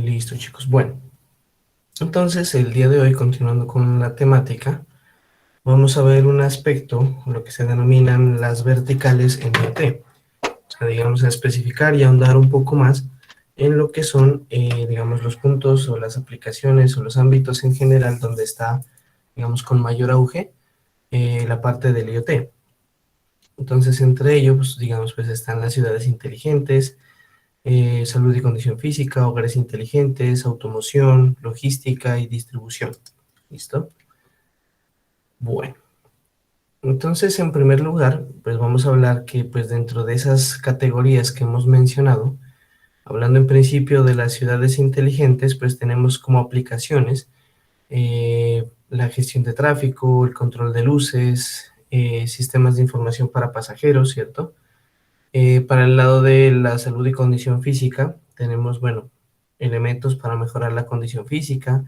Listo, chicos. Bueno, entonces el día de hoy, continuando con la temática, vamos a ver un aspecto, lo que se denominan las verticales en IoT. O sea, digamos, a especificar y ahondar un poco más en lo que son, digamos, los puntos o las aplicaciones o los ámbitos en general donde está, digamos, con mayor auge la parte del IoT. Entonces, entre ellos, pues, digamos, pues están las ciudades inteligentes, salud y condición física, hogares inteligentes, automoción, logística y distribución. ¿Listo? Bueno, entonces en primer lugar, pues vamos a hablar que pues dentro de esas categorías que hemos mencionado, hablando en principio de las ciudades inteligentes, pues tenemos como aplicaciones la gestión de tráfico, el control de luces, sistemas de información para pasajeros, ¿cierto? Para el lado de la salud y condición física, tenemos, bueno, elementos para mejorar la condición física,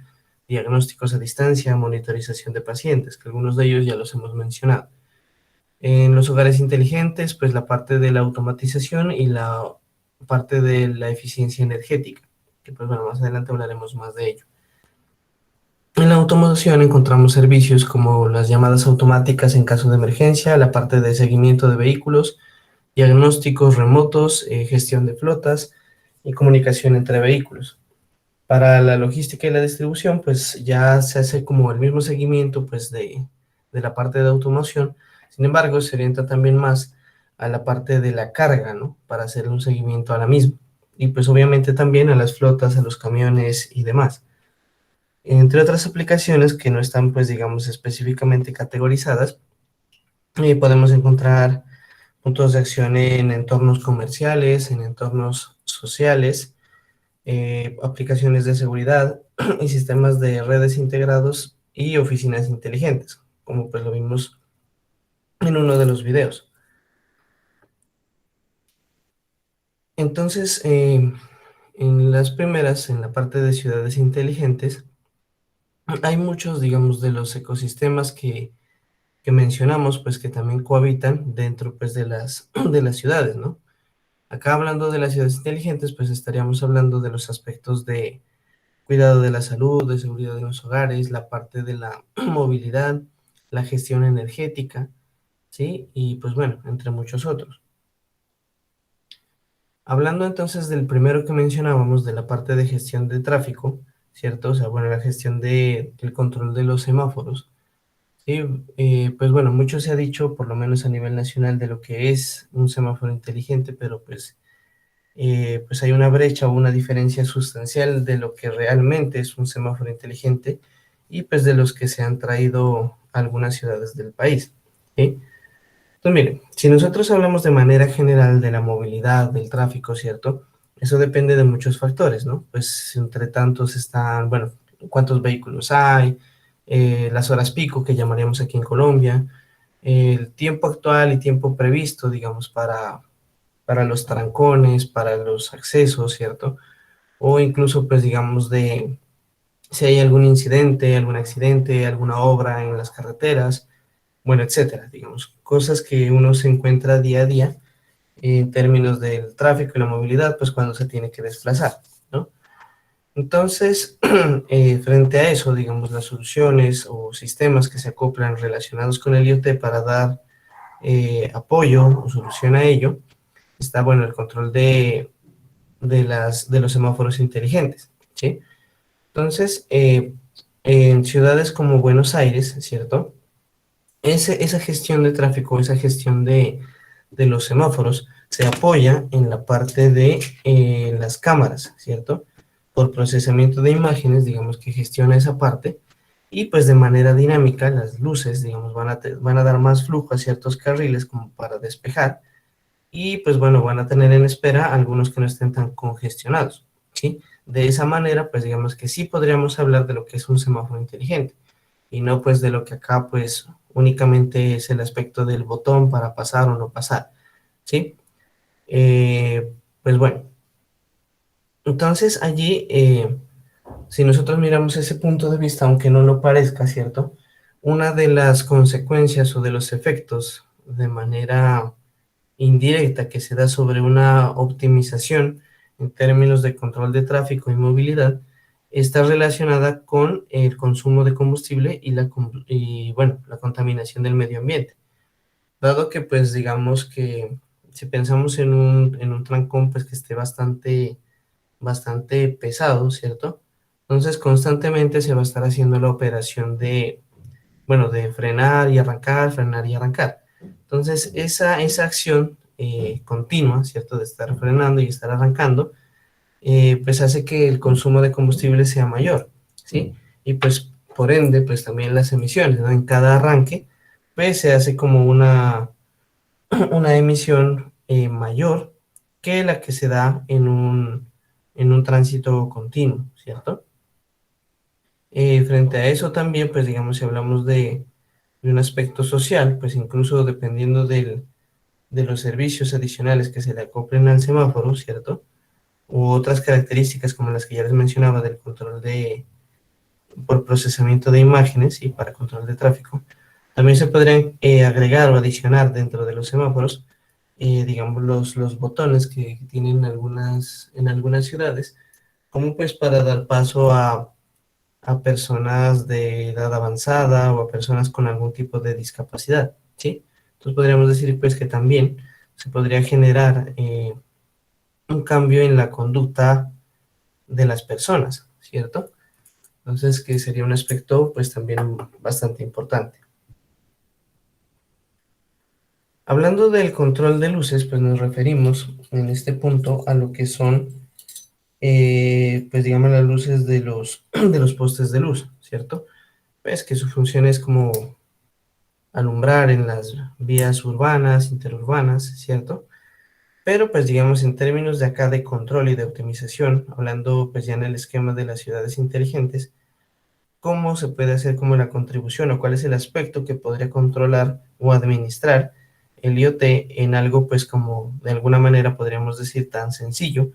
diagnósticos a distancia, monitorización de pacientes, que algunos de ellos ya los hemos mencionado. En los hogares inteligentes, pues la parte de la automatización y la parte de la eficiencia energética, que pues bueno, más adelante hablaremos más de ello. En la automoción encontramos servicios como las llamadas automáticas en caso de emergencia, la parte de seguimiento de vehículos, diagnósticos remotos, gestión de flotas y comunicación entre vehículos. Para la logística y la distribución, pues ya se hace como el mismo seguimiento pues de la parte de automoción. Sin embargo, se orienta también más a la parte de la carga, ¿no? Para hacer un seguimiento a la misma. Y pues obviamente también a las flotas, a los camiones y demás. Entre otras aplicaciones que no están pues digamos específicamente categorizadas, podemos encontrar puntos de acción en entornos comerciales, en entornos sociales, aplicaciones de seguridad y sistemas de redes integrados y oficinas inteligentes, como pues lo vimos en uno de los videos. Entonces, en las primeras, en la parte de ciudades inteligentes, hay muchos, digamos, de los ecosistemas que mencionamos, pues que también cohabitan dentro, pues, de las ciudades, ¿no? Acá hablando de las ciudades inteligentes, pues estaríamos hablando de los aspectos de cuidado de la salud, de seguridad de los hogares, la parte de la movilidad, la gestión energética, ¿sí? Y pues bueno, entre muchos otros. Hablando entonces del primero que mencionábamos, de la parte de gestión de tráfico, ¿cierto? O sea, bueno, la gestión del control de los semáforos, ¿sí? Pues bueno, mucho se ha dicho, por lo menos a nivel nacional, de lo que es un semáforo inteligente, pero pues hay una brecha o una diferencia sustancial de lo que realmente es un semáforo inteligente y pues de los que se han traído a algunas ciudades del país, ¿sí? Entonces, miren, si nosotros hablamos de manera general de la movilidad, del tráfico, ¿cierto? Eso depende de muchos factores, ¿no? Pues entre tantos están, bueno, cuántos vehículos hay, las horas pico que llamaríamos aquí en Colombia, el tiempo actual y tiempo previsto, digamos, para los trancones, para los accesos, ¿cierto? O incluso, pues, digamos, de si hay algún incidente, algún accidente, alguna obra en las carreteras, bueno, etcétera, digamos, cosas que uno se encuentra día a día en términos del tráfico y la movilidad, pues cuando se tiene que desplazar, ¿no? Entonces, frente a eso, digamos, las soluciones o sistemas que se acoplan relacionados con el IoT para dar apoyo o solución a ello, está, bueno, el control de los semáforos inteligentes, ¿sí? Entonces, en ciudades como Buenos Aires, ¿cierto? Esa gestión de tráfico, esa gestión de los semáforos, se apoya en la parte de las cámaras, ¿cierto? Por procesamiento de imágenes, digamos que gestiona esa parte, y pues de manera dinámica las luces, digamos, van a dar más flujo a ciertos carriles como para despejar, y pues bueno, van a tener en espera algunos que no estén tan congestionados, ¿sí? De esa manera, pues digamos que sí podríamos hablar de lo que es un semáforo inteligente, y no pues de lo que acá pues únicamente es el aspecto del botón para pasar o no pasar, ¿sí? Pues bueno, entonces allí, si nosotros miramos ese punto de vista, aunque no lo parezca, ¿cierto? Una de las consecuencias o de los efectos de manera indirecta que se da sobre una optimización en términos de control de tráfico y movilidad, está relacionada con el consumo de combustible y bueno, la contaminación del medio ambiente. Dado que, pues, digamos que si pensamos en un trancón, pues, que esté bastante pesado, ¿cierto? Entonces, constantemente se va a estar haciendo la operación de, bueno, de frenar y arrancar. Entonces, esa acción continua, ¿cierto? De estar frenando y estar arrancando, pues hace que el consumo de combustible sea mayor, ¿sí? Y pues, por ende, pues también las emisiones, ¿no? En cada arranque, pues se hace como una emisión mayor que la que se da en un tránsito continuo, ¿cierto? Frente a eso también, pues digamos, si hablamos de un aspecto social, pues incluso dependiendo de los servicios adicionales que se le acoplen al semáforo, ¿cierto? U otras características como las que ya les mencionaba del control por procesamiento de imágenes y para control de tráfico, también se podrían agregar o adicionar dentro de los semáforos, digamos, los botones que tienen en algunas ciudades, como pues para dar paso a personas de edad avanzada o a personas con algún tipo de discapacidad, ¿sí? Entonces podríamos decir pues que también se podría generar un cambio en la conducta de las personas, ¿cierto? Entonces que sería un aspecto pues también bastante importante. Hablando del control de luces, pues nos referimos en este punto a lo que son, pues digamos, las luces de los postes de luz, ¿cierto? Pues que su función es como alumbrar en las vías urbanas, interurbanas, ¿cierto? Pero pues digamos en términos de acá de control y de optimización, hablando pues ya en el esquema de las ciudades inteligentes, ¿cómo se puede hacer como la contribución o cuál es el aspecto que podría controlar o administrar el IoT en algo pues como de alguna manera podríamos decir tan sencillo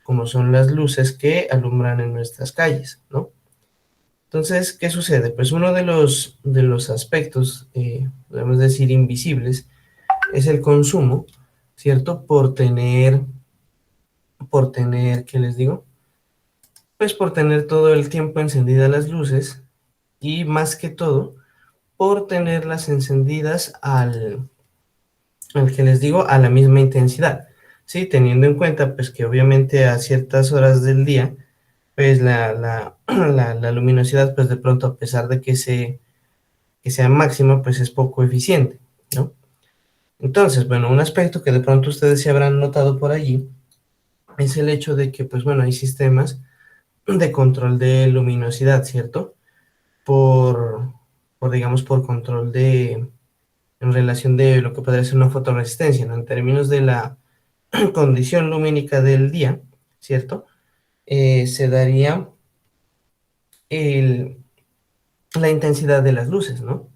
como son las luces que alumbran en nuestras calles, ¿no? Entonces, ¿qué sucede? Pues uno de los aspectos, podemos decir, invisibles, es el consumo, ¿cierto? ¿Qué les digo? Pues por tener todo el tiempo encendidas las luces y más que todo, por tenerlas encendidas al que les digo, a la misma intensidad, ¿sí? Teniendo en cuenta, pues que obviamente a ciertas horas del día, pues la luminosidad, pues de pronto, a pesar de que sea máxima, pues es poco eficiente, ¿no? Entonces, bueno, un aspecto que de pronto ustedes se habrán notado por allí es el hecho de que, pues bueno, hay sistemas de control de luminosidad, ¿cierto? Por, digamos, por control en relación de lo que podría ser una fotoresistencia, ¿no? En términos de la condición lumínica del día, ¿cierto? Se daría el, la intensidad de las luces, ¿no?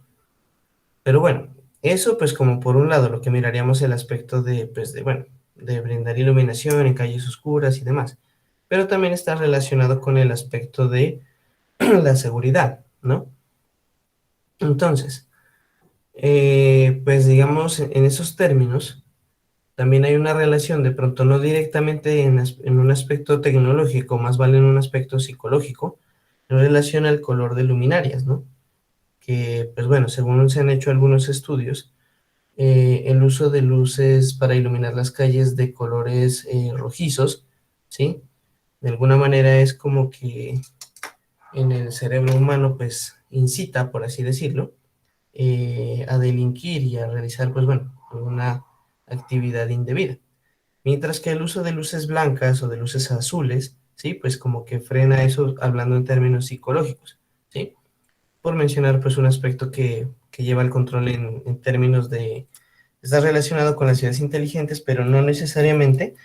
Pero bueno, eso pues como por un lado lo que miraríamos el aspecto de, pues de, bueno, de brindar iluminación en calles oscuras y demás. Pero también está relacionado con el aspecto de la seguridad, ¿no? Entonces, pues digamos, en esos términos, también hay una relación, de pronto no directamente en un aspecto tecnológico, más vale en un aspecto psicológico, en relación al color de luminarias, ¿no? Que, pues bueno, según se han hecho algunos estudios, el uso de luces para iluminar las calles de colores rojizos, ¿sí? De alguna manera es como que en el cerebro humano, pues incita, por así decirlo, a delinquir y a realizar, pues bueno, alguna actividad indebida. Mientras que el uso de luces blancas o de luces azules, ¿sí? Pues como que frena eso hablando en términos psicológicos, ¿sí? Por mencionar pues un aspecto que lleva el control en términos de, está relacionado con las ciudades inteligentes, pero no necesariamente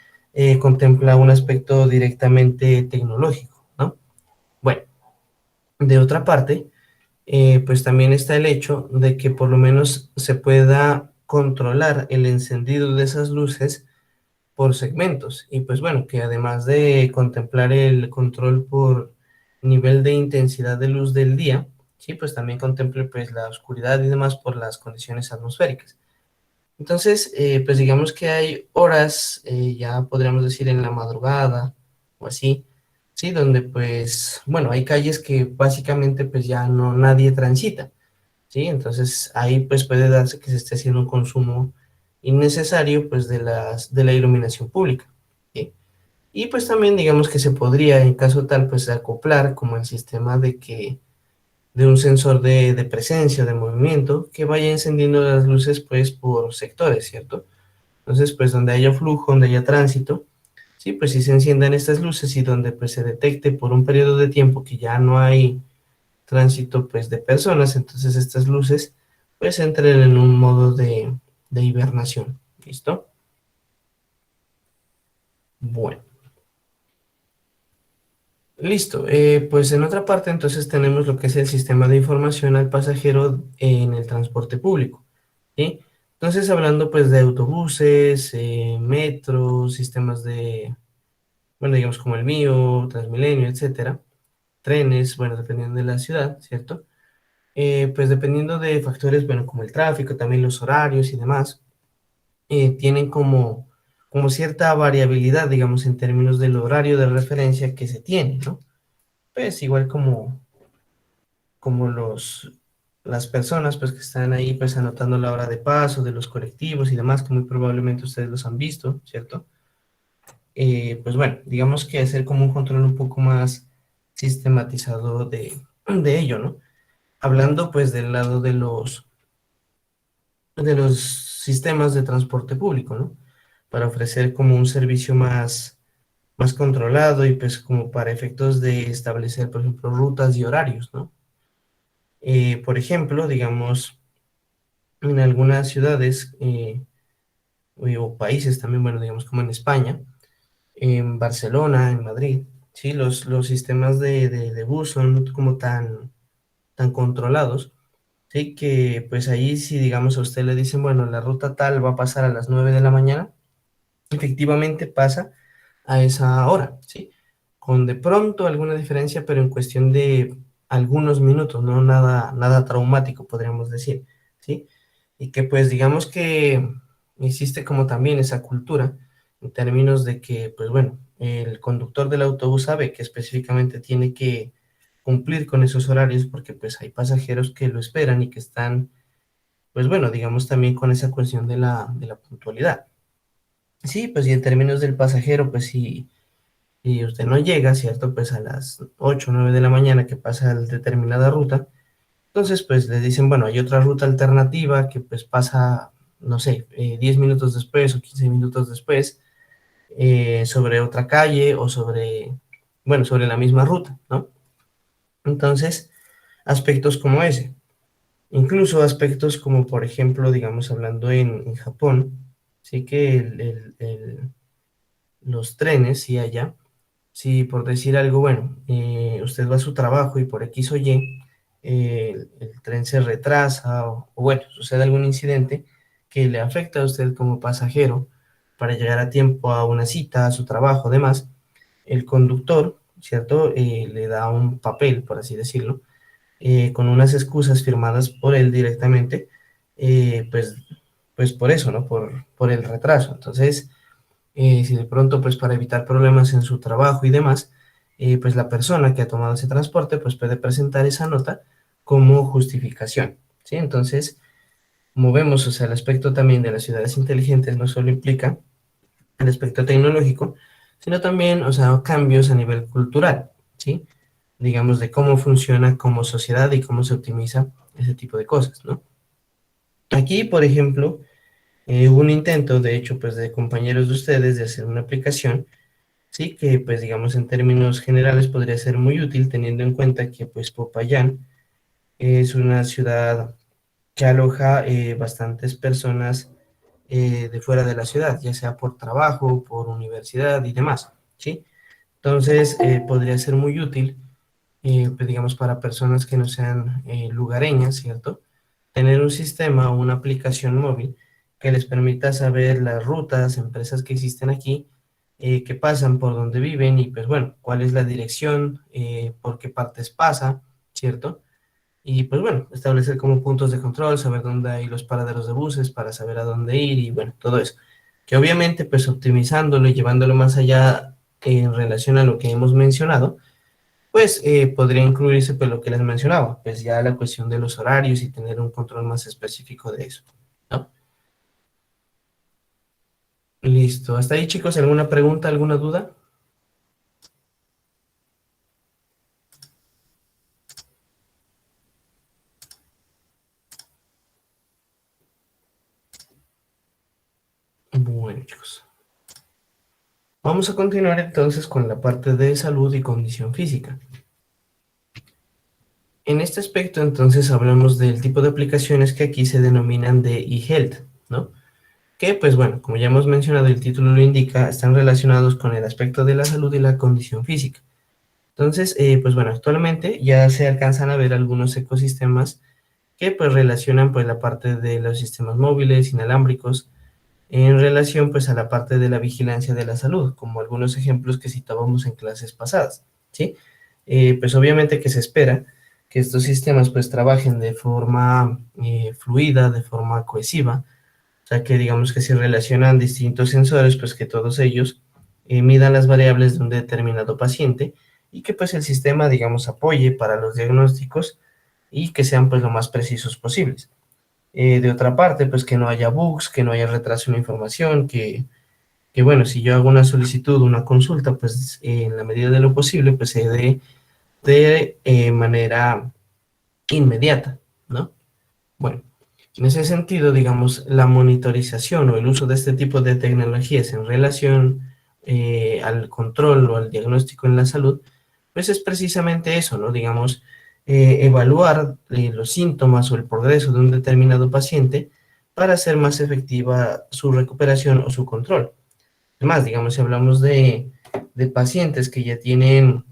contempla un aspecto directamente tecnológico, ¿no? Bueno, de otra parte, pues también está el hecho de que por lo menos se pueda controlar el encendido de esas luces por segmentos. Y pues bueno, que además de contemplar el control por nivel de intensidad de luz del día, sí, pues también contemple pues la oscuridad y demás por las condiciones atmosféricas. Entonces, pues digamos que hay horas, ya podríamos decir en la madrugada o así, ¿sí? Donde pues, bueno, hay calles que básicamente pues ya no nadie transita, ¿sí? Entonces ahí pues puede darse que se esté haciendo un consumo innecesario pues de la iluminación pública, ¿sí? Y pues también digamos que se podría en caso tal pues acoplar como el sistema de un sensor de presencia, de movimiento, que vaya encendiendo las luces pues por sectores, ¿cierto? Entonces pues donde haya flujo, donde haya tránsito, sí, pues si se enciendan estas luces y donde pues se detecte por un periodo de tiempo que ya no hay tránsito pues de personas, entonces estas luces pues entren en un modo de hibernación. ¿Listo? Bueno, listo. Pues en otra parte entonces tenemos lo que es el sistema de información al pasajero en el transporte público. ¿Sí? Entonces hablando pues de autobuses, metros, sistemas de, bueno, digamos como el mío, Transmilenio, etcétera, trenes, bueno, dependiendo de la ciudad, ¿cierto? Pues dependiendo de factores, bueno, como el tráfico, también los horarios y demás, tienen como cierta variabilidad, digamos, en términos del horario de referencia que se tiene, ¿no? Pues igual como las personas, pues que están ahí, pues anotando la hora de paso de los colectivos y demás, que muy probablemente ustedes los han visto, ¿cierto? Pues bueno, digamos que hacer como un control un poco más sistematizado de ello, ¿no? Hablando pues del lado de los sistemas de transporte público, ¿no? Para ofrecer como un servicio más controlado y pues como para efectos de establecer, por ejemplo, rutas y horarios, ¿no? Por ejemplo, digamos, en algunas ciudades o países también, bueno, digamos como en España, en Barcelona, en Madrid, ¿sí? Los sistemas de bus son como tan controlados, ¿sí? Que pues ahí si digamos a usted le dicen, bueno, la ruta tal va a pasar a las 9 de la mañana, efectivamente pasa a esa hora, ¿sí? Con de pronto alguna diferencia, pero en cuestión de algunos minutos, no nada traumático, podríamos decir, ¿sí? Y que pues digamos que existe como también esa cultura en términos de que, pues bueno, el conductor del autobús sabe que específicamente tiene que cumplir con esos horarios porque pues hay pasajeros que lo esperan y que están, pues bueno, digamos también con esa cuestión de la puntualidad. Sí, pues y en términos del pasajero, pues si usted no llega, ¿cierto? Pues a las 8 o 9 de la mañana que pasa determinada ruta, entonces pues le dicen, bueno, hay otra ruta alternativa que pues pasa, no sé, 10 minutos después o 15 minutos después, sobre otra calle o bueno, sobre la misma ruta, ¿no? Entonces, aspectos como ese. Incluso aspectos como, por ejemplo, digamos, hablando en Japón, sí que los trenes, sí, allá, si por decir algo, bueno, usted va a su trabajo y por X o Y, el tren se retrasa o bueno, sucede algún incidente que le afecta a usted como pasajero para llegar a tiempo a una cita, a su trabajo, demás, el conductor, ¿cierto? Le da un papel, por así decirlo, con unas excusas firmadas por él directamente, pues, pues por eso, ¿no? Por el retraso. Entonces, si de pronto, pues para evitar problemas en su trabajo y demás, pues la persona que ha tomado ese transporte, pues puede presentar esa nota como justificación, ¿sí? Entonces, como vemos, o sea, el aspecto también de las ciudades inteligentes no solo implica el aspecto tecnológico, sino también, o sea, cambios a nivel cultural, ¿sí? Digamos, de cómo funciona como sociedad y cómo se optimiza ese tipo de cosas, ¿no? Aquí, por ejemplo, hubo un intento, de hecho, pues de compañeros de ustedes de hacer una aplicación. Sí, que pues digamos en términos generales podría ser muy útil teniendo en cuenta que pues Popayán es una ciudad que aloja bastantes personas de fuera de la ciudad, ya sea por trabajo, por universidad y demás, ¿sí? Entonces podría ser muy útil, pues, digamos, para personas que no sean lugareñas, ¿cierto? Tener un sistema o una aplicación móvil que les permita saber las rutas, empresas que existen aquí, que pasan por donde viven y pues bueno, cuál es la dirección, por qué partes pasa, ¿cierto? y pues bueno, establecer como puntos de control, saber dónde hay los paraderos de buses para saber a dónde ir y bueno, todo eso. Que obviamente pues optimizándolo y llevándolo más allá en relación a lo que hemos mencionado, pues podría incluirse pues lo que les mencionaba, pues ya la cuestión de los horarios y tener un control más específico de eso, ¿no? Listo, hasta ahí chicos, ¿alguna pregunta, alguna duda? Bueno chicos, vamos a continuar entonces con la parte de salud y condición física. En este aspecto entonces hablamos del tipo de aplicaciones que aquí se denominan de eHealth, ¿no? Que pues bueno, como ya hemos mencionado, el título lo indica, están relacionados con el aspecto de la salud y la condición física. Entonces, pues bueno, actualmente ya se alcanzan a ver algunos ecosistemas que pues relacionan pues la parte de los sistemas móviles, inalámbricos, en relación pues a la parte de la vigilancia de la salud, como algunos ejemplos que citábamos en clases pasadas, ¿sí? Pues obviamente que se espera que estos sistemas pues trabajen de forma fluida, de forma cohesiva, o sea que digamos que se relacionan distintos sensores, pues que todos ellos midan las variables de un determinado paciente y que pues el sistema, digamos, apoye para los diagnósticos y que sean pues lo más precisos posibles. De otra parte, pues que no haya bugs, que no haya retraso en la información, que bueno, si yo hago una solicitud, una consulta, pues en la medida de lo posible, pues se dé de manera inmediata, ¿no? Bueno, en ese sentido, digamos, la monitorización o el uso de este tipo de tecnologías en relación al control o al diagnóstico en la salud, pues es precisamente eso, ¿no? Digamos, evaluar los síntomas o el progreso de un determinado paciente para hacer más efectiva su recuperación o su control. Además, digamos, si hablamos de pacientes que ya tienen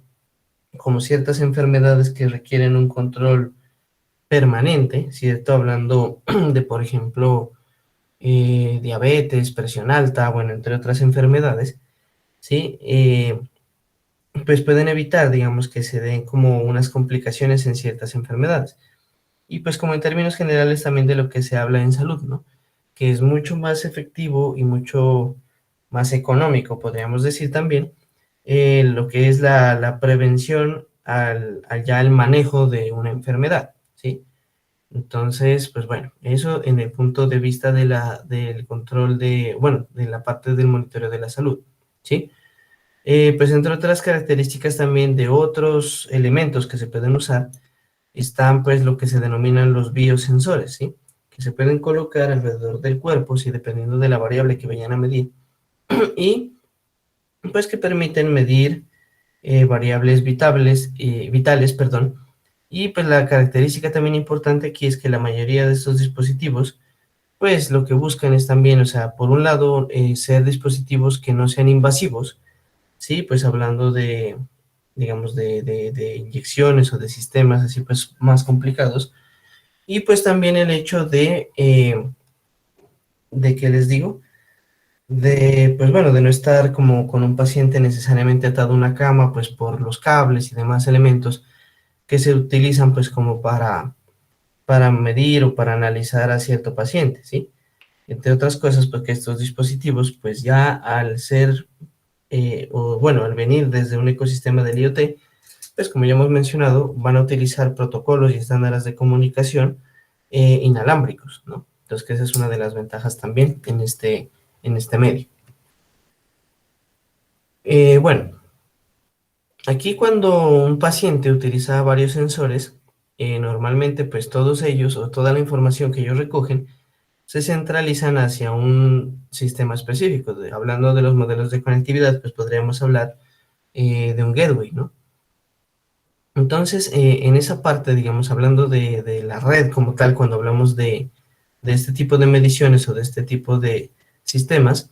como ciertas enfermedades que requieren un control permanente, ¿cierto? Hablando de, por ejemplo, diabetes, presión alta, bueno, entre otras enfermedades, ¿sí? Pues pueden evitar, digamos, que se den como unas complicaciones en ciertas enfermedades. Y pues como en términos generales también de lo que se habla en salud, ¿no? Que es mucho más efectivo y mucho más económico, podríamos decir también, lo que es la prevención al ya el manejo de una enfermedad, ¿sí? Entonces, pues bueno, eso en el punto de vista del control de, bueno, de la parte del monitoreo de la salud, ¿sí? Pues entre otras características también de otros elementos que se pueden usar, están pues lo que se denominan los biosensores, ¿sí? Que se pueden colocar alrededor del cuerpo, ¿sí? Dependiendo de la variable que vayan a medir, y pues que permiten medir variables vitales, perdón, y pues la característica también importante aquí es que la mayoría de estos dispositivos, pues lo que buscan es también, o sea, por un lado, ser dispositivos que no sean invasivos, ¿sí? Pues hablando de, digamos, de inyecciones o de sistemas así pues más complicados. Y pues también el hecho de que les digo, de, pues bueno, de no estar como con un paciente necesariamente atado a una cama, pues por los cables y demás elementos que se utilizan pues como para medir o para analizar a cierto paciente, ¿sí? Entre otras cosas, porque estos dispositivos, pues ya al ser, o bueno, al venir desde un ecosistema del IoT, pues como ya hemos mencionado, van a utilizar protocolos y estándares de comunicación inalámbricos, ¿no? Entonces, que esa es una de las ventajas también en este medio. Bueno, aquí cuando un paciente utiliza varios sensores, normalmente pues todos ellos o toda la información que ellos recogen se centralizan hacia un sistema específico. Hablando de los modelos de conectividad, pues podríamos hablar de un gateway, ¿no? Entonces, en esa parte, digamos, hablando de la red como tal, cuando hablamos de este tipo de mediciones o de este tipo de sistemas,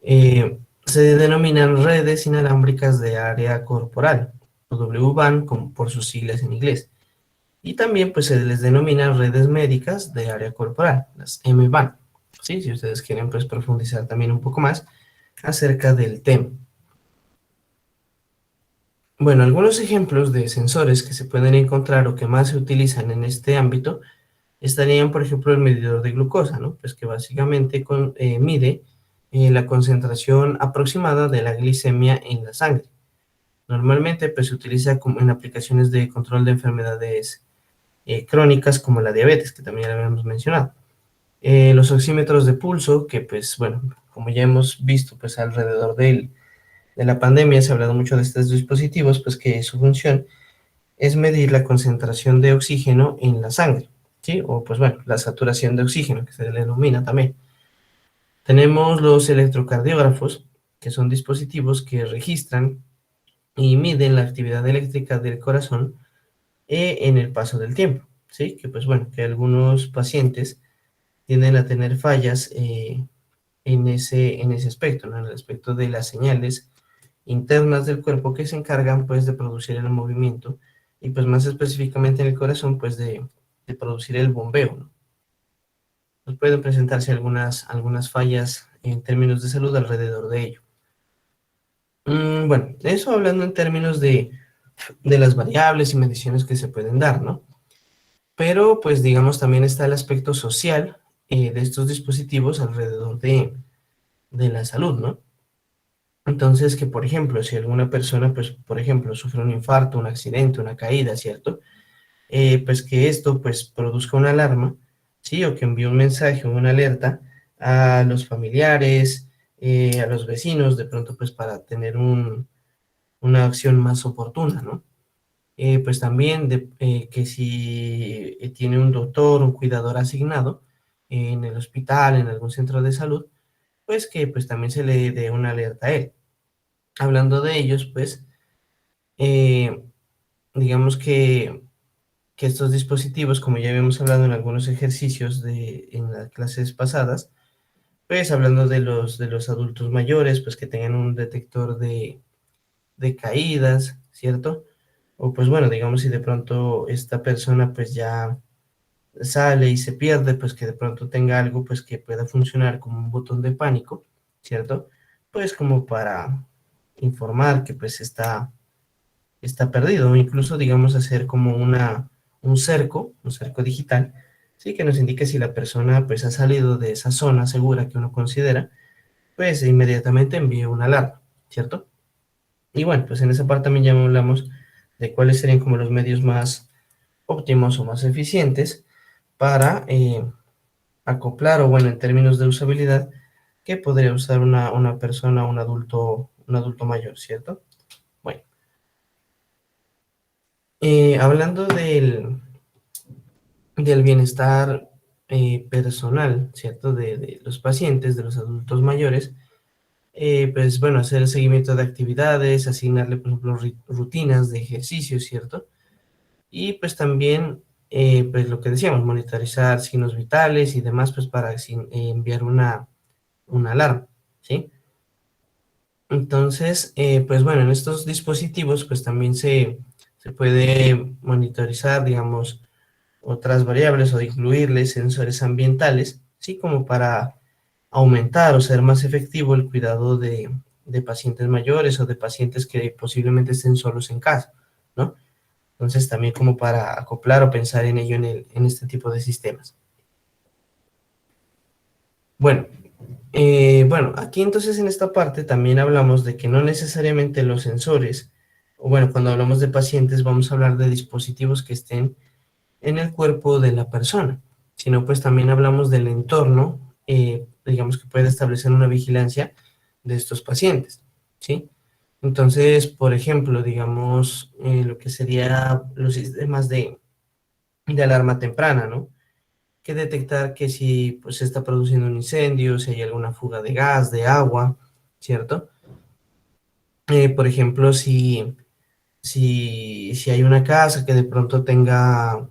se denominan redes inalámbricas de área corporal, o WBAN como por sus siglas en inglés. Y también pues se les denomina redes médicas de área corporal, las MBAN. ¿Sí? Si ustedes quieren pues profundizar también un poco más acerca del tema. Bueno, algunos ejemplos de sensores que se pueden encontrar o que más se utilizan en este ámbito estarían, por ejemplo, el medidor de glucosa, ¿no? Pues que básicamente mide la concentración aproximada de la glicemia en la sangre. Normalmente, pues se utiliza como en aplicaciones de control de enfermedades crónicas como la diabetes, que también ya habíamos mencionado. Los oxímetros de pulso, que pues bueno, como ya hemos visto, pues alrededor de la pandemia se ha hablado mucho de estos dispositivos, pues que su función es medir la concentración de oxígeno en la sangre, ¿sí? O pues bueno, la saturación de oxígeno, que se le denomina también. Tenemos los electrocardiógrafos, que son dispositivos que registran y miden la actividad eléctrica del corazón en el paso del tiempo, ¿sí? Que pues bueno, que algunos pacientes tienden a tener fallas en ese aspecto, ¿no? En el aspecto de las señales internas del cuerpo que se encargan pues de producir el movimiento y pues más específicamente en el corazón pues de producir el bombeo, ¿no? Pues pueden presentarse algunas fallas en términos de salud alrededor de ello. Bueno, eso hablando en términos de las variables y mediciones que se pueden dar, ¿no? Pero pues digamos también está el aspecto social de estos dispositivos alrededor de la salud, ¿no? Entonces, que por ejemplo, si alguna persona, pues por ejemplo, sufre un infarto, un accidente, una caída, ¿cierto? Pues que esto pues produzca una alarma, ¿sí? O que envíe un mensaje o una alerta a los familiares, a los vecinos, de pronto pues para tener una acción más oportuna, ¿no? Pues también que si tiene un doctor, un cuidador asignado en el hospital, en algún centro de salud, pues que pues también se le dé una alerta a él. Hablando de ellos, pues, eh, digamos que estos dispositivos, como ya habíamos hablado en algunos ejercicios en las clases pasadas, pues hablando de los adultos mayores, pues que tengan un detector de caídas, ¿cierto? O pues bueno, digamos si de pronto esta persona pues ya sale y se pierde, pues que de pronto tenga algo pues que pueda funcionar como un botón de pánico, ¿cierto? Pues como para informar que pues está perdido, o incluso digamos hacer como un cerco digital, sí, que nos indique si la persona pues ha salido de esa zona segura que uno considera, pues inmediatamente envíe una alarma, ¿cierto? Y bueno, pues en esa parte también ya hablamos de cuáles serían como los medios más óptimos o más eficientes para acoplar, o bueno, en términos de usabilidad, que podría usar una persona, un adulto mayor, ¿cierto? Bueno, hablando del bienestar personal, ¿cierto? De los pacientes, de los adultos mayores, pues bueno, hacer el seguimiento de actividades, asignarle, por ejemplo, rutinas de ejercicio, ¿cierto? Y pues también, pues lo que decíamos, monitorizar signos vitales y demás, pues para enviar una alarma, ¿sí? Entonces, pues bueno, en estos dispositivos, pues también se puede monitorizar, digamos, otras variables o incluirles sensores ambientales, ¿sí? Como para aumentar o ser más efectivo el cuidado de pacientes mayores o de pacientes que posiblemente estén solos en casa, ¿no? Entonces también como para acoplar o pensar en ello en este tipo de sistemas. Bueno, bueno, aquí entonces en esta parte también hablamos de que no necesariamente los sensores, o bueno, cuando hablamos de pacientes vamos a hablar de dispositivos que estén en el cuerpo de la persona, sino pues también hablamos del entorno, digamos que puede establecer una vigilancia de estos pacientes, ¿sí? Entonces, por ejemplo, digamos, lo que sería los sistemas de alarma temprana, ¿no? Que detectar que si pues, se está produciendo un incendio, si hay alguna fuga de gas, de agua, ¿cierto? Por ejemplo, si hay una casa que de pronto tenga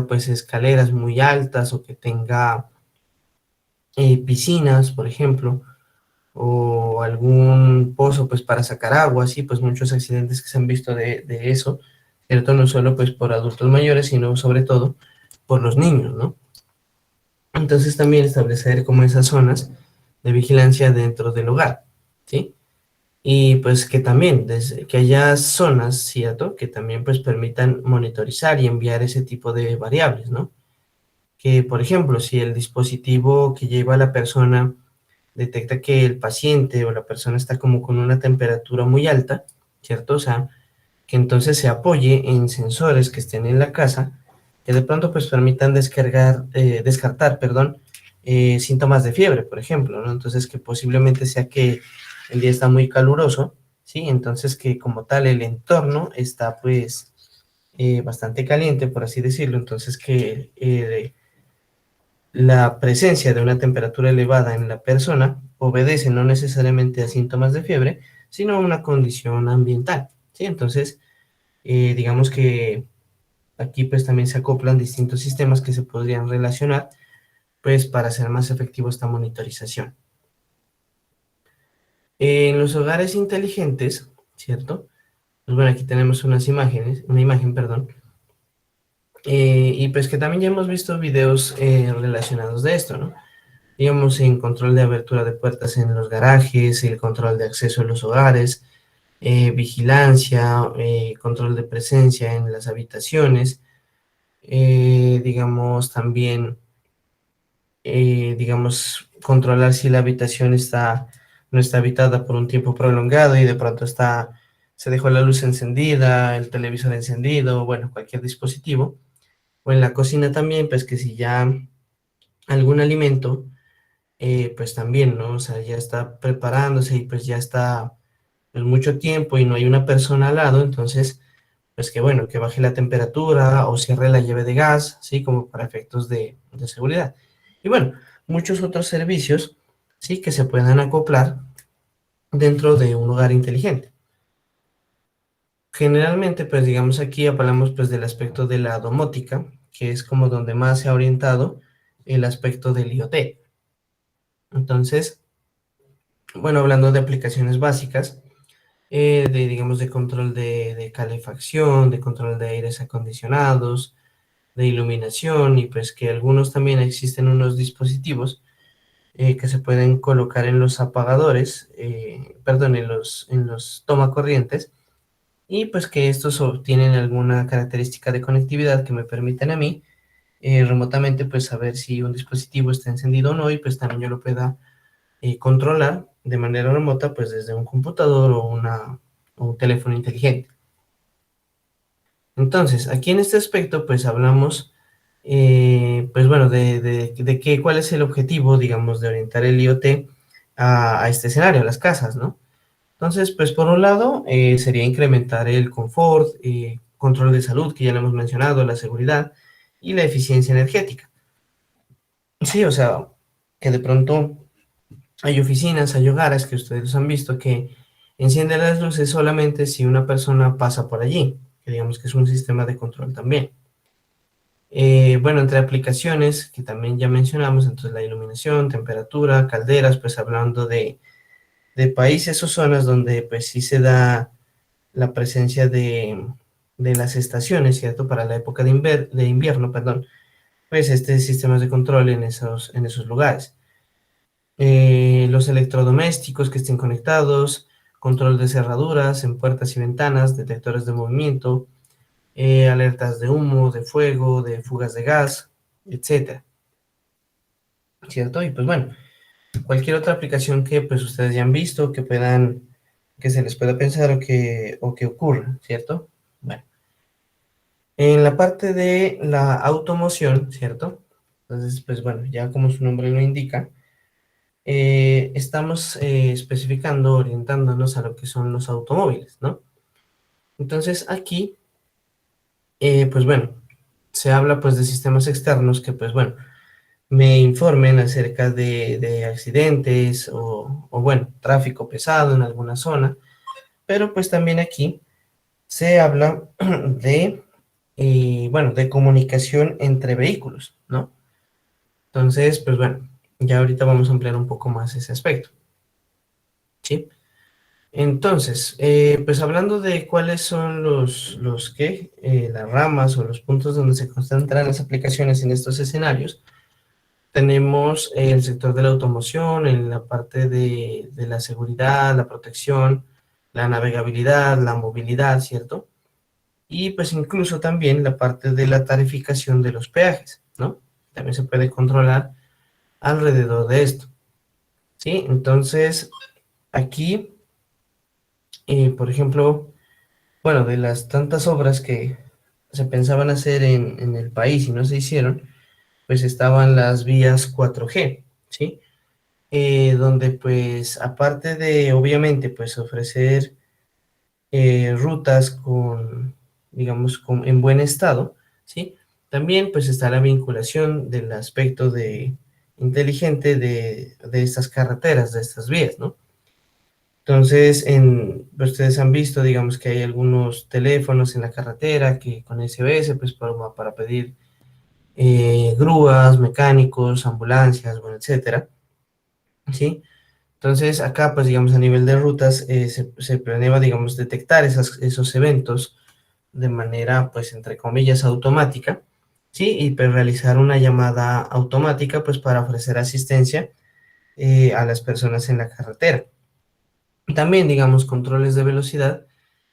pues escaleras muy altas o que tenga piscinas, por ejemplo, o algún pozo pues para sacar agua, sí, pues muchos accidentes que se han visto de eso, ¿cierto? No solo pues por adultos mayores, sino sobre todo por los niños, ¿no? Entonces también establecer como esas zonas de vigilancia dentro del hogar, ¿sí? y pues que también, desde que haya zonas, ¿cierto? Que también pues permitan monitorizar y enviar ese tipo de variables, ¿no? Que, por ejemplo, si el dispositivo que lleva la persona detecta que el paciente o la persona está como con una temperatura muy alta, ¿cierto? O sea, que entonces se apoye en sensores que estén en la casa, que de pronto pues permitan descartar, perdón, síntomas de fiebre, por ejemplo, ¿no? Entonces que posiblemente sea que el día está muy caluroso, ¿sí? Entonces que como tal el entorno está pues bastante caliente, por así decirlo, entonces que la presencia de una temperatura elevada en la persona obedece no necesariamente a síntomas de fiebre, sino a una condición ambiental, ¿sí? Entonces, digamos que aquí pues también se acoplan distintos sistemas que se podrían relacionar pues para hacer más efectivo esta monitorización. En los hogares inteligentes, ¿cierto? Pues bueno, aquí tenemos una imagen, perdón, y pues que también ya hemos visto videos relacionados de esto, ¿no? Digamos, en control de abertura de puertas en los garajes, el control de acceso a los hogares, vigilancia, control de presencia en las habitaciones, digamos, también, digamos, controlar si la habitación no está habitada por un tiempo prolongado y de pronto se dejó la luz encendida, el televisor encendido, bueno, cualquier dispositivo. O en la cocina también, pues que si ya algún alimento pues también, ¿no? O sea, ya está preparándose y pues ya está pues, mucho tiempo y no hay una persona al lado, entonces, pues que bueno, que baje la temperatura o cierre la llave de gas, ¿sí? Como para efectos de seguridad. Y bueno, muchos otros servicios, ¿sí? Que se puedan acoplar dentro de un hogar inteligente. Generalmente, pues digamos aquí hablamos pues del aspecto de la domótica, que es como donde más se ha orientado el aspecto del IoT. Entonces, bueno, hablando de aplicaciones básicas, digamos, de control de calefacción, de control de aires acondicionados, de iluminación, y pues que algunos también existen unos dispositivos que se pueden colocar en los apagadores, perdón, en los tomacorrientes, y pues que estos obtienen alguna característica de conectividad que me permiten a mí remotamente pues saber si un dispositivo está encendido o no, y pues también yo lo pueda controlar de manera remota, pues desde un computador o un teléfono inteligente. Entonces, aquí en este aspecto, pues hablamos, pues bueno, cuál es el objetivo, digamos, de orientar el IoT a este escenario, a las casas, ¿no? Entonces, pues por un lado, sería incrementar el confort, control de salud, que ya lo hemos mencionado, la seguridad y la eficiencia energética. Sí, o sea, que de pronto hay oficinas, hay hogares que ustedes han visto que encienden las luces solamente si una persona pasa por allí, que digamos que es un sistema de control también. Bueno, entre aplicaciones que también ya mencionamos, entonces la iluminación, temperatura, calderas, pues hablando de países o zonas donde pues sí se da la presencia de las estaciones, ¿cierto? Para la época de invierno, perdón, pues este sistemas de control en esos lugares. Los electrodomésticos que estén conectados, control de cerraduras en puertas y ventanas, detectores de movimiento, alertas de humo, de fuego, de fugas de gas, etcétera, ¿cierto? Y pues bueno, cualquier otra aplicación que pues ustedes ya han visto, que se les pueda pensar o que ocurra, ¿cierto? Bueno, en la parte de la automoción, ¿cierto? Entonces, pues bueno, ya como su nombre lo indica, estamos especificando, orientándonos a lo que son los automóviles, ¿no? Entonces aquí, pues bueno, se habla pues de sistemas externos que pues bueno, me informen acerca de accidentes o bueno, tráfico pesado en alguna zona, pero pues también aquí se habla de, bueno, de comunicación entre vehículos, ¿no? Entonces, pues bueno, ya ahorita vamos a ampliar un poco más ese aspecto, ¿sí? Entonces, pues hablando de cuáles son las ramas o los puntos donde se concentran las aplicaciones en estos escenarios, tenemos el sector de la automoción, en la parte de la seguridad, la protección, la navegabilidad, la movilidad, ¿cierto? Y pues incluso también la parte de la tarificación de los peajes, ¿no? También se puede controlar alrededor de esto, ¿sí? Entonces, aquí, por ejemplo, bueno, de las tantas obras que se pensaban hacer en el país y no se hicieron, pues estaban las vías 4G, ¿sí? Donde pues aparte de obviamente pues ofrecer rutas con, digamos, en buen estado, ¿sí? También pues está la vinculación del aspecto de inteligente de estas carreteras, de estas vías, ¿no? Entonces, pues, ustedes han visto, digamos, que hay algunos teléfonos en la carretera que con SOS, pues para pedir grúas, mecánicos, ambulancias, bueno, etcétera, ¿sí? Entonces, acá, pues, digamos, a nivel de rutas, se planea, digamos, detectar esos eventos de manera, pues, entre comillas, automática, ¿sí? Y pues realizar una llamada automática, pues, para ofrecer asistencia a las personas en la carretera. También, digamos, controles de velocidad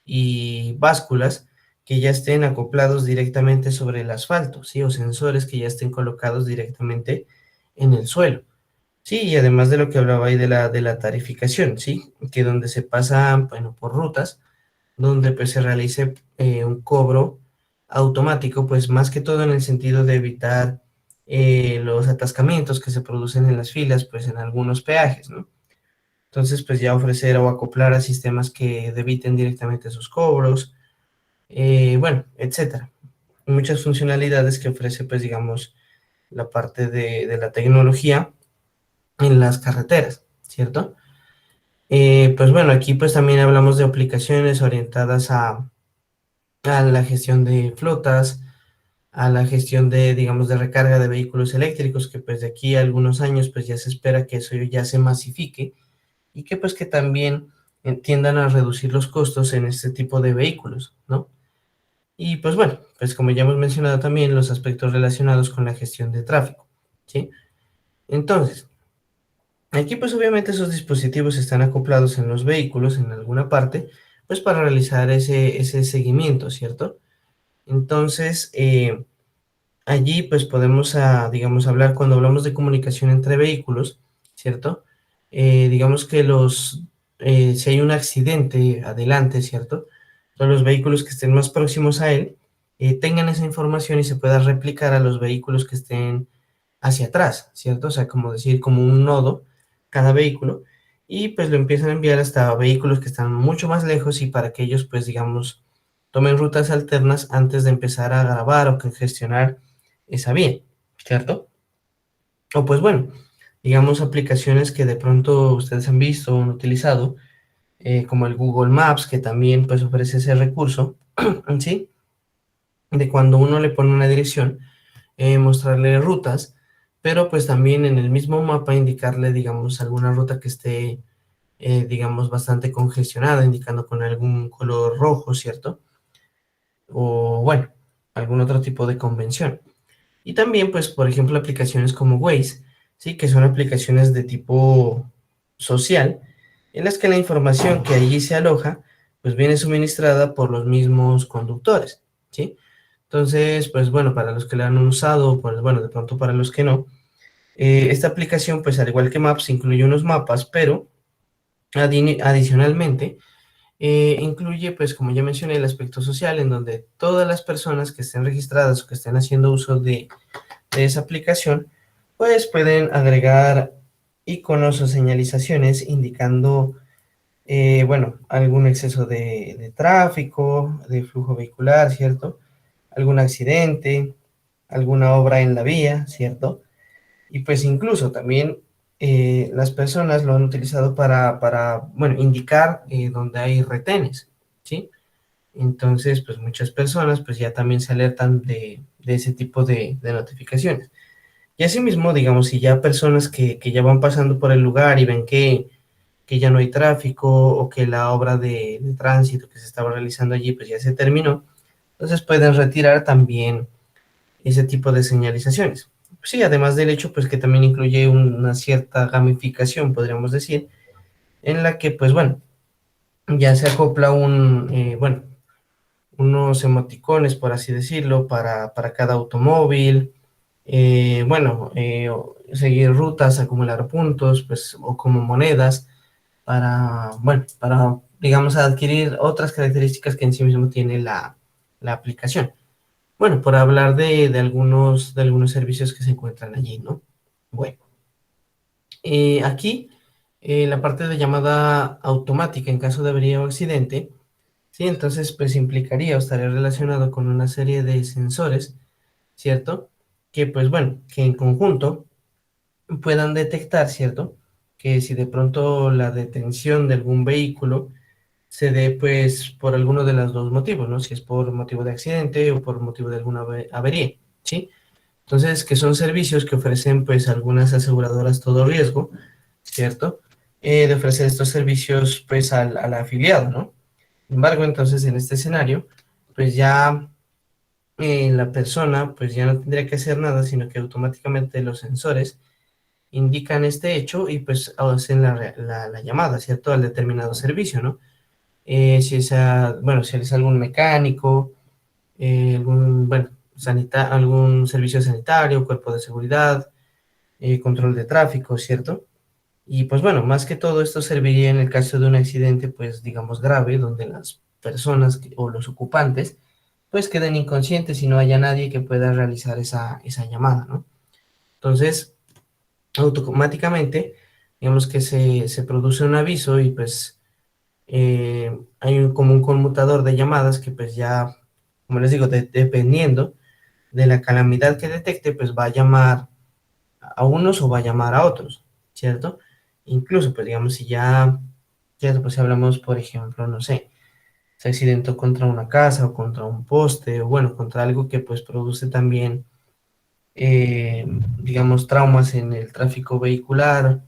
y básculas que ya estén acoplados directamente sobre el asfalto, ¿sí? O sensores que ya estén colocados directamente en el suelo. Sí, y además de lo que hablaba ahí de la tarificación, ¿sí? Que donde se pasa, bueno, por rutas, donde pues se realice un cobro automático, pues más que todo en el sentido de evitar los atascamientos que se producen en las filas, pues en algunos peajes, ¿no? Entonces, pues ya ofrecer o acoplar a sistemas que debiten directamente sus cobros, bueno, etcétera. Muchas funcionalidades que ofrece, pues digamos, la parte de la tecnología en las carreteras, ¿cierto? Pues bueno, aquí pues también hablamos de aplicaciones orientadas a la gestión de flotas, a la gestión de, digamos, de recarga de vehículos eléctricos, que pues de aquí a algunos años pues ya se espera que eso ya se masifique y que pues que también tiendan a reducir los costos en este tipo de vehículos, ¿no? Y pues bueno, pues como ya hemos mencionado también los aspectos relacionados con la gestión de tráfico, ¿sí? Entonces, aquí pues obviamente esos dispositivos están acoplados en los vehículos en alguna parte, pues para realizar ese seguimiento, ¿cierto? Entonces, allí pues podemos, digamos, hablar cuando hablamos de comunicación entre vehículos, ¿cierto? Digamos que si hay un accidente adelante, ¿cierto? Todos los vehículos que estén más próximos a él tengan esa información y se pueda replicar a los vehículos que estén hacia atrás, ¿cierto? O sea, como decir, como un nodo cada vehículo, y pues lo empiezan a enviar hasta vehículos que están mucho más lejos y para que ellos, pues, digamos, tomen rutas alternas antes de empezar a grabar o congestionar esa vía, ¿cierto? O pues bueno, digamos aplicaciones que de pronto ustedes han visto o han utilizado, como el Google Maps, que también pues ofrece ese recurso, ¿sí? De cuando uno le pone una dirección, mostrarle rutas, pero pues también en el mismo mapa indicarle, digamos, alguna ruta que esté, digamos, bastante congestionada, indicando con algún color rojo, ¿cierto? O bueno, algún otro tipo de convención. Y también, pues, por ejemplo, aplicaciones como Waze, ¿sí? Que son aplicaciones de tipo social, en las que la información que allí se aloja, pues viene suministrada por los mismos conductores, ¿sí? Entonces, pues bueno, para los que la han usado, pues bueno, de pronto para los que no, esta aplicación, pues al igual que Maps, incluye unos mapas, pero adicionalmente incluye, pues como ya mencioné, el aspecto social, en donde todas las personas que estén registradas o que estén haciendo uso de esa aplicación, pues pueden agregar iconos o señalizaciones indicando, bueno, algún exceso de tráfico, de flujo vehicular, ¿cierto? Algún accidente, alguna obra en la vía, ¿cierto? Y pues incluso también las personas lo han utilizado bueno, indicar dónde hay retenes, ¿sí? Entonces, pues muchas personas pues ya también se alertan de ese tipo de notificaciones. Y asimismo, digamos, si ya personas que ya van pasando por el lugar y ven que ya no hay tráfico o que la obra de tránsito que se estaba realizando allí pues ya se terminó, entonces pueden retirar también ese tipo de señalizaciones. Sí, además del hecho pues que también incluye una cierta gamificación, podríamos decir, en la que pues bueno, ya se acopla bueno, unos emoticones, por así decirlo, para cada automóvil, bueno, seguir rutas, acumular puntos, pues, o como monedas, bueno, para, digamos, adquirir otras características que en sí mismo tiene la aplicación. Bueno, por hablar de algunos servicios que se encuentran allí, ¿no? Bueno, aquí la parte de llamada automática en caso de avería o accidente, sí, entonces pues implicaría o estaría relacionado con una serie de sensores, ¿cierto? Que pues bueno, que en conjunto puedan detectar, ¿cierto? Que si de pronto la detención de algún vehículo se dé pues por alguno de los dos motivos, ¿no? Si es por motivo de accidente o por motivo de alguna avería, ¿sí? Entonces, que son servicios que ofrecen pues algunas aseguradoras todo riesgo, ¿cierto? De ofrecer estos servicios pues al afiliado, ¿no? Sin embargo, entonces en este escenario, pues ya la persona pues ya no tendría que hacer nada, sino que automáticamente los sensores indican este hecho y pues hacen la llamada, ¿cierto? Al determinado servicio, ¿no? Bueno, si es algún mecánico, bueno, algún servicio sanitario, cuerpo de seguridad, control de tráfico, ¿cierto? Y pues bueno, más que todo esto serviría en el caso de un accidente, pues digamos grave, donde las personas o los ocupantes pues queden inconscientes y no haya nadie que pueda realizar esa llamada, ¿no? Entonces, automáticamente, digamos que se produce un aviso y pues hay como un conmutador de llamadas que pues ya, como les digo, dependiendo de la calamidad que detecte, pues va a llamar a unos o va a llamar a otros, ¿cierto? Incluso, pues digamos, si ya, ¿cierto? Pues si hablamos, por ejemplo, no sé, se accidentó contra una casa o contra un poste, o bueno, contra algo que pues produce también, eh, digamos, traumas en el tráfico vehicular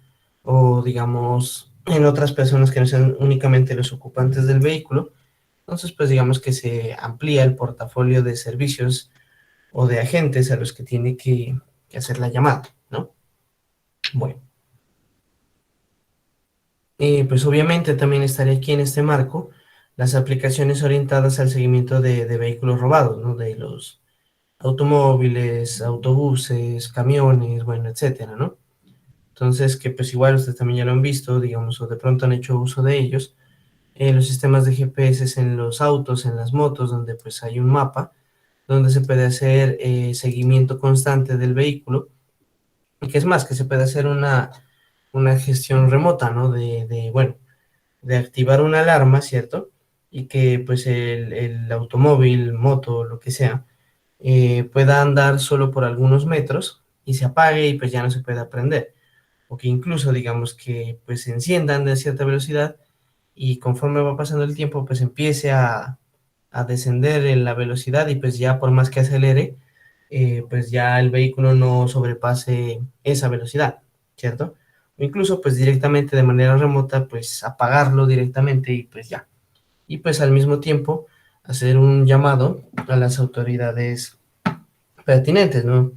o digamos en otras personas que no sean únicamente los ocupantes del vehículo, entonces pues digamos que se amplía el portafolio de servicios o de agentes a los que tiene que hacer la llamada, ¿no? Bueno, pues obviamente también estaría aquí en este marco las aplicaciones orientadas al seguimiento de vehículos robados, ¿no? De los automóviles, autobuses, camiones, bueno, etcétera, ¿no? Entonces, que pues igual ustedes también ya lo han visto, digamos, o de pronto han hecho uso de ellos, los sistemas de GPS en los autos, en las motos, donde pues hay un mapa, donde se puede hacer seguimiento constante del vehículo, y que es más, que se puede hacer una gestión remota, ¿no? Bueno, de activar una alarma, ¿cierto? Y que pues el automóvil, moto, lo que sea, pueda andar solo por algunos metros y se apague y pues ya no se pueda prender. O que incluso digamos que pues se enciendan de cierta velocidad y conforme va pasando el tiempo pues empiece a descender en la velocidad y pues ya por más que acelere, pues ya el vehículo no sobrepase esa velocidad, ¿cierto? O incluso pues directamente de manera remota pues apagarlo directamente y pues ya. Y pues al mismo tiempo hacer un llamado a las autoridades pertinentes, ¿no?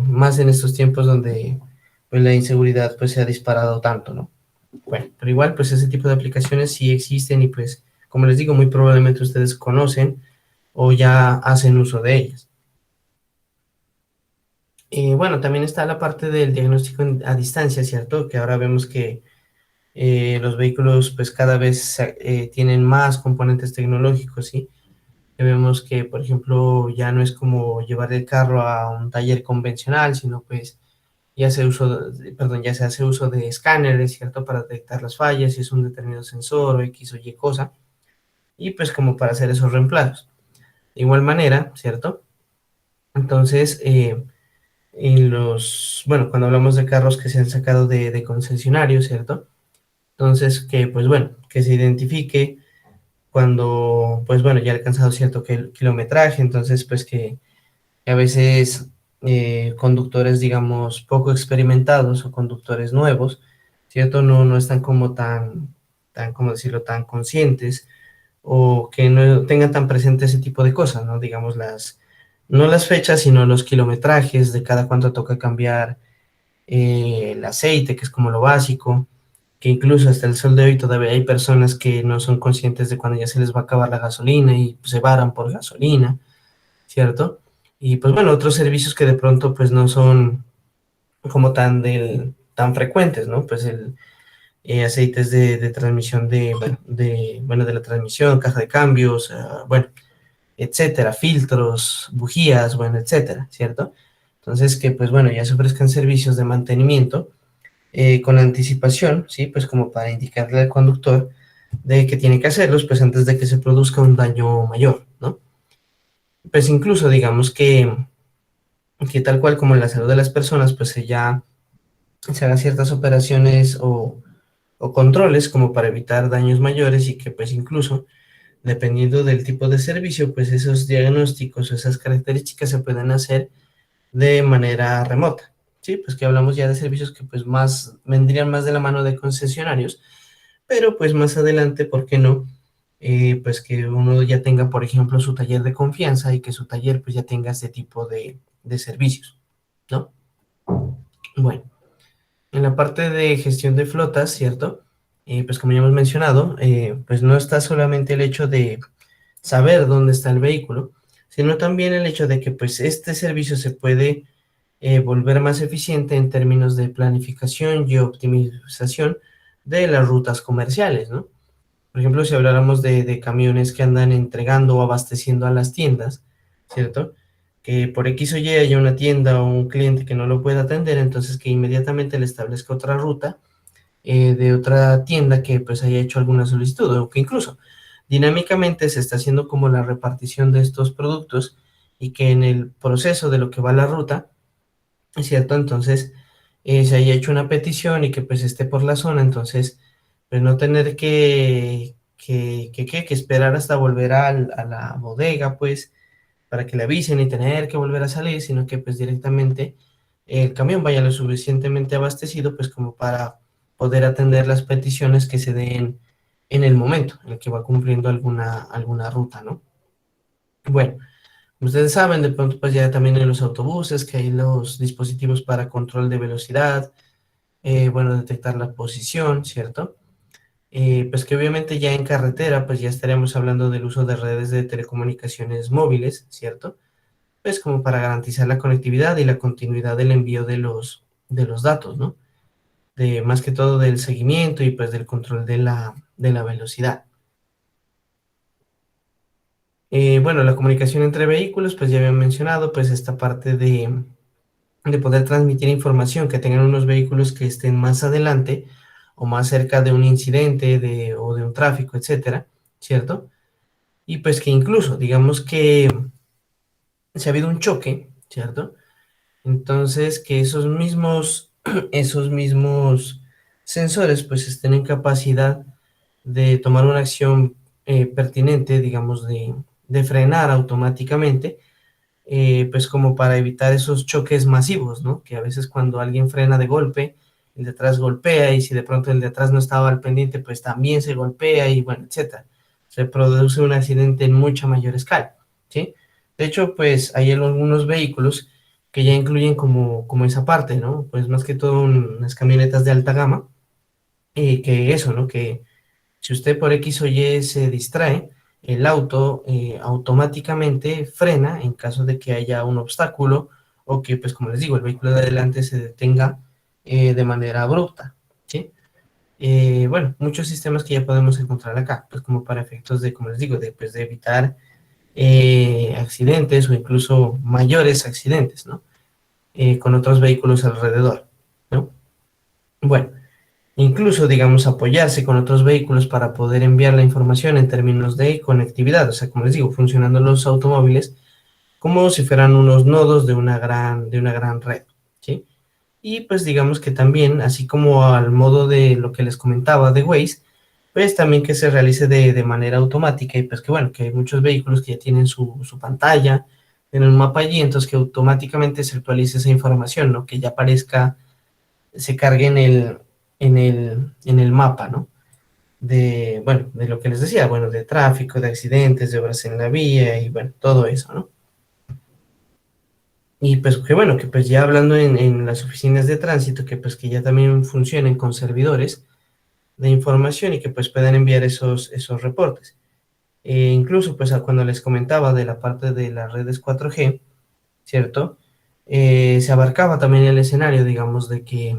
Más en estos tiempos donde pues la inseguridad pues se ha disparado tanto, ¿no? Bueno, pero igual pues ese tipo de aplicaciones sí existen y pues como les digo, muy probablemente ustedes conocen o ya hacen uso de ellas. Bueno, también está la parte del diagnóstico a distancia, ¿cierto? Que ahora vemos que los vehículos pues cada vez tienen más componentes tecnológicos, ¿sí? Vemos que, por ejemplo, ya no es como llevar el carro a un taller convencional, sino pues ya se hace uso de escáneres, ¿cierto? Para detectar las fallas, si es un determinado sensor o X o Y cosa, y pues como para hacer esos reemplazos. De igual manera, ¿cierto? Entonces, bueno, cuando hablamos de carros que se han sacado de concesionarios, ¿cierto? Entonces, que pues bueno, que se identifique cuando, pues bueno, ya ha alcanzado cierto kilometraje, entonces pues que a veces conductores, digamos, poco experimentados o conductores nuevos, ¿cierto? No están como ¿cómo decirlo?, tan conscientes o que no tengan tan presente ese tipo de cosas, ¿no? Digamos, no las fechas, sino los kilometrajes de cada cuánto toca cambiar el aceite, que es como lo básico, que incluso hasta el sol de hoy todavía hay personas que no son conscientes de cuando ya se les va a acabar la gasolina y pues, se varan por gasolina, ¿cierto? Y pues bueno, otros servicios que de pronto pues no son como tan frecuentes, ¿no? Pues aceites de transmisión bueno, de la transmisión, caja de cambios, bueno, etcétera, filtros, bujías, bueno, etcétera, ¿cierto? Entonces que pues bueno, ya se ofrezcan servicios de mantenimiento con anticipación, ¿sí? Pues como para indicarle al conductor de que tiene que hacerlos, pues antes de que se produzca un daño mayor, ¿no? Pues incluso digamos que tal cual como en la salud de las personas, pues se hagan ciertas operaciones o controles como para evitar daños mayores y que pues incluso dependiendo del tipo de servicio, pues esos diagnósticos o esas características se pueden hacer de manera remota. Sí, pues que hablamos ya de servicios que pues más vendrían más de la mano de concesionarios, pero pues más adelante, ¿por qué no? Pues que uno ya tenga, por ejemplo, su taller de confianza y que su taller pues ya tenga este tipo de servicios, ¿no? Bueno, en la parte de gestión de flotas, ¿cierto? Pues como ya hemos mencionado, pues no está solamente el hecho de saber dónde está el vehículo, sino también el hecho de que pues este servicio se puede volver más eficiente en términos de planificación y optimización de las rutas comerciales, ¿no? Por ejemplo, si habláramos de camiones que andan entregando o abasteciendo a las tiendas, ¿cierto? Que por X o Y haya una tienda o un cliente que no lo pueda atender, entonces que inmediatamente le establezca otra ruta de otra tienda que pues haya hecho alguna solicitud o que incluso dinámicamente se está haciendo como la repartición de estos productos y que en el proceso de lo que va la ruta, ¿cierto? Entonces se haya hecho una petición y que pues esté por la zona, entonces pues no tener que esperar hasta volver a la bodega, pues para que le avisen y tener que volver a salir, sino que pues directamente el camión vaya lo suficientemente abastecido pues como para poder atender las peticiones que se den en el momento en el que va cumpliendo alguna ruta, ¿no? Bueno, ustedes saben, de pronto pues ya también en los autobuses que hay los dispositivos para control de velocidad, bueno, detectar la posición, ¿cierto? Pues que obviamente ya en carretera pues ya estaríamos hablando del uso de redes de telecomunicaciones móviles, ¿cierto? Pues como para garantizar la conectividad y la continuidad del envío de los datos, ¿no? De más que todo del seguimiento y pues del control de la velocidad. Bueno, la comunicación entre vehículos, pues ya había mencionado, pues esta parte de poder transmitir información, que tengan unos vehículos que estén más adelante o más cerca de un incidente o de un tráfico, etcétera, ¿cierto? Y pues que incluso, digamos que si ha habido un choque, ¿cierto? Entonces, que esos mismos sensores pues estén en capacidad de tomar una acción pertinente, digamos, de frenar automáticamente, pues como para evitar esos choques masivos, ¿no? Que a veces cuando alguien frena de golpe, el de atrás golpea y si de pronto el de atrás no estaba al pendiente, pues también se golpea y bueno, etcétera. Se produce un accidente en mucha mayor escala, ¿sí? De hecho, pues hay algunos vehículos que ya incluyen como esa parte, ¿no? Pues más que todo unas camionetas de alta gama, que eso, ¿no? Que si usted por X o Y se distrae, el auto automáticamente frena en caso de que haya un obstáculo o que, pues como les digo, el vehículo de adelante se detenga de manera abrupta, ¿sí? Bueno, muchos sistemas que ya podemos encontrar acá, pues como para efectos de, como les digo, pues, de evitar accidentes o incluso mayores accidentes, ¿no? Con otros vehículos alrededor, ¿no? Bueno, incluso, digamos, apoyarse con otros vehículos para poder enviar la información en términos de conectividad, o sea, como les digo, funcionando los automóviles como si fueran unos nodos de una gran red, ¿sí? Y pues digamos que también, así como al modo de lo que les comentaba de Waze, pues también que se realice de manera automática y pues que bueno, que hay muchos vehículos que ya tienen su pantalla, tienen un mapa allí, entonces que automáticamente se actualice esa información, ¿no? Que ya aparezca, se cargue en el mapa, ¿no? Bueno, de lo que les decía, bueno, de tráfico, de accidentes, de obras en la vía y bueno, todo eso, ¿no? Y pues que bueno, que pues ya hablando en las oficinas de tránsito, que pues que ya también funcionen con servidores, de información y que pues puedan enviar esos reportes. Incluso pues cuando les comentaba de la parte de las redes 4G, ¿cierto? Se abarcaba también el escenario, digamos, de que,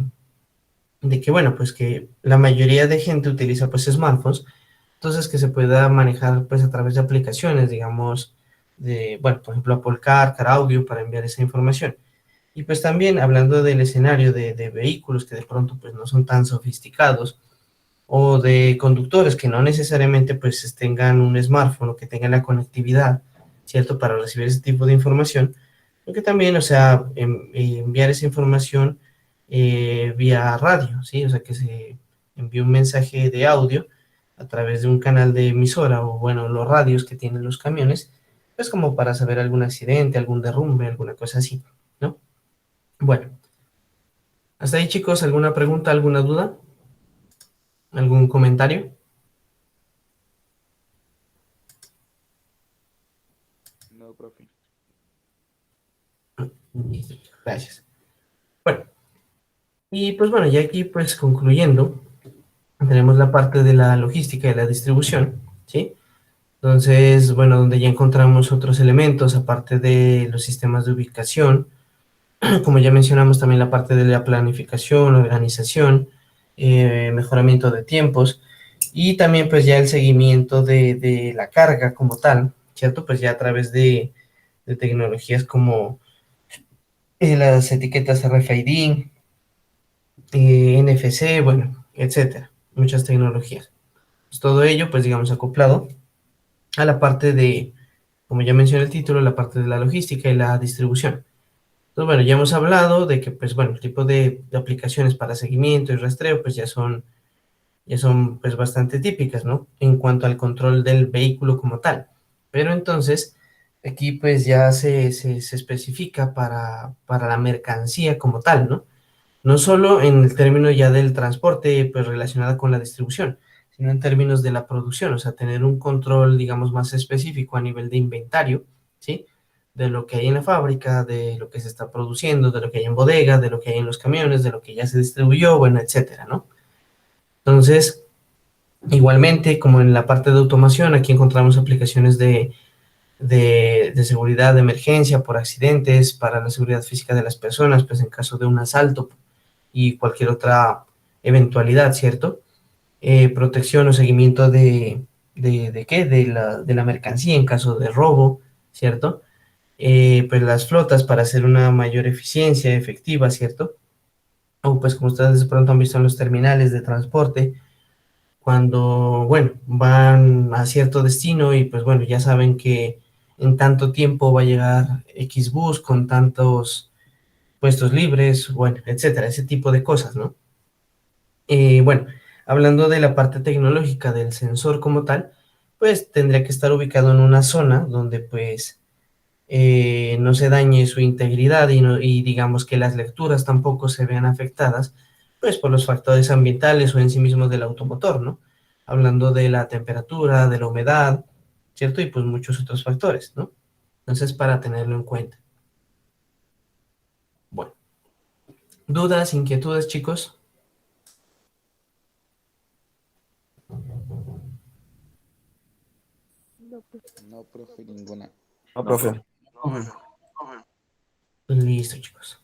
bueno, pues que la mayoría de gente utiliza pues smartphones, entonces que se pueda manejar pues a través de aplicaciones, digamos, bueno, por ejemplo, Apple Car Audio para enviar esa información. Y pues también hablando del escenario de vehículos que de pronto pues no son tan sofisticados, o de conductores que no necesariamente pues tengan un smartphone o que tengan la conectividad, ¿cierto? Para recibir ese tipo de información, porque también, o sea, enviar esa información vía radio, ¿sí? O sea, que se envíe un mensaje de audio a través de un canal de emisora o, bueno, los radios que tienen los camiones, pues como para saber algún accidente, algún derrumbe, alguna cosa así, ¿no? Bueno, hasta ahí chicos, ¿alguna pregunta, alguna duda? ¿Algún comentario? No, profe. Gracias. Bueno, y pues bueno, ya aquí pues concluyendo, tenemos la parte de la logística y la distribución, ¿sí? Entonces, bueno, donde ya encontramos otros elementos, aparte de los sistemas de ubicación, como ya mencionamos también la parte de la planificación, organización, mejoramiento de tiempos, y también pues ya el seguimiento de la carga como tal, ¿cierto? Pues ya a través de tecnologías como las etiquetas RFID, NFC, bueno, etcétera, muchas tecnologías. Pues todo ello, pues digamos, acoplado a la parte de, como ya mencioné el título, la parte de la logística y la distribución. Entonces, bueno, ya hemos hablado de que, pues bueno, el tipo de aplicaciones para seguimiento y rastreo, pues ya son pues bastante típicas, ¿no? En cuanto al control del vehículo como tal. Pero entonces, aquí pues ya se especifica para la mercancía como tal, ¿no? No solo en el término ya del transporte, pues relacionado con la distribución, sino en términos de la producción, o sea, tener un control, digamos, más específico a nivel de inventario, ¿sí? De lo que hay en la fábrica, de lo que se está produciendo, de lo que hay en bodega, de lo que hay en los camiones, de lo que ya se distribuyó, bueno, etcétera, ¿no? Entonces, igualmente, como en la parte de automación, aquí encontramos aplicaciones de seguridad de emergencia por accidentes, para la seguridad física de las personas, pues en caso de un asalto y cualquier otra eventualidad, ¿cierto? Protección o seguimiento ¿de qué? De la mercancía en caso de robo, ¿cierto? Pues las flotas para hacer una mayor eficiencia efectiva, ¿cierto? O pues como ustedes de pronto han visto en los terminales de transporte, cuando, bueno, van a cierto destino y pues bueno, ya saben que en tanto tiempo va a llegar X bus con tantos puestos libres, bueno, etcétera, ese tipo de cosas, ¿no? Bueno, hablando de la parte tecnológica del sensor como tal, pues tendría que estar ubicado en una zona donde pues no se dañe su integridad y digamos que las lecturas tampoco se vean afectadas, pues por los factores ambientales o en sí mismos del automotor, ¿no? Hablando de la temperatura, de la humedad, ¿cierto? Y pues muchos otros factores, ¿no? Entonces, para tenerlo en cuenta. Bueno, dudas, inquietudes, chicos. No, profe, ninguna. No, profe. Listo, chicos.